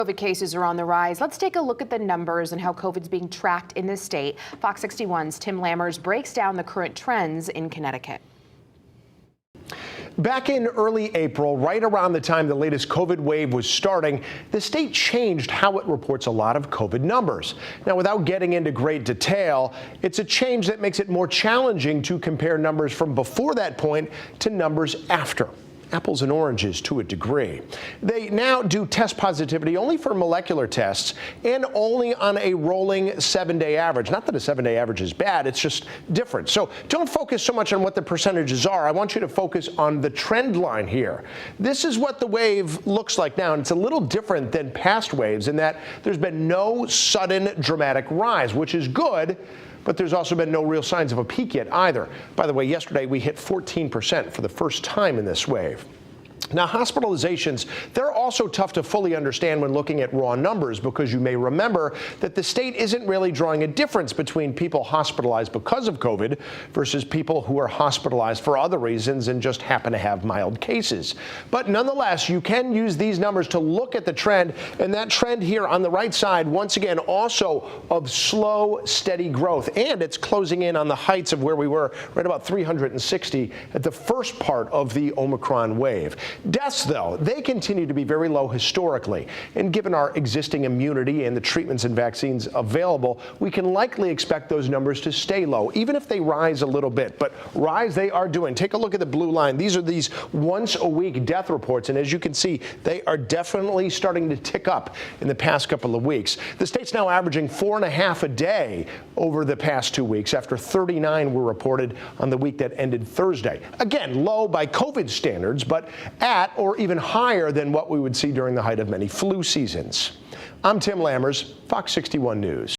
COVID cases are on the rise. Let's take a look at the numbers and how COVID's being tracked in this state. Fox 61's Tim Lammers breaks down the current trends in Connecticut. Back in early April, right around the time the latest COVID wave was starting, the state changed how it reports a lot of COVID numbers. Now, without getting into great detail, it's a change that makes it more challenging to compare numbers from before that point to numbers after. Apples and oranges to a degree. They now do test positivity only for molecular tests and only on a rolling 7-day average. Not that a 7-day average is bad, it's just different. So don't focus so much on what the percentages are. I want you to focus on the trend line here. This is what the wave looks like now, and it's a little different than past waves in that there's been no sudden dramatic rise, which is good. But there's also been no real signs of a peak yet either. By the way, yesterday we hit 14% for the first time in this wave. Now, hospitalizations, they're also tough to fully understand when looking at raw numbers because you may remember that the state isn't really drawing a difference between people hospitalized because of COVID versus people who are hospitalized for other reasons and just happen to have mild cases. But nonetheless, you can use these numbers to look at the trend, and that trend here on the right side, once again, also of slow, steady growth, and it's closing in on the heights of where we were right about 360 at the first part of the Omicron wave. Deaths, though, they continue to be very low historically, and given our existing immunity and the treatments and vaccines available, we can likely expect those numbers to stay low, even if they rise a little bit. But rise they are doing. Take a look at the blue line. These are these once-a-week death reports, and as you can see, they are definitely starting to tick up in the past couple of weeks. The state's now averaging 4.5 a day over the past 2 weeks, after 39 were reported on the week that ended Thursday. Again, low by COVID standards, but at or even higher than what we would see during the height of many flu seasons. I'm Tim Lammers, Fox 61 News.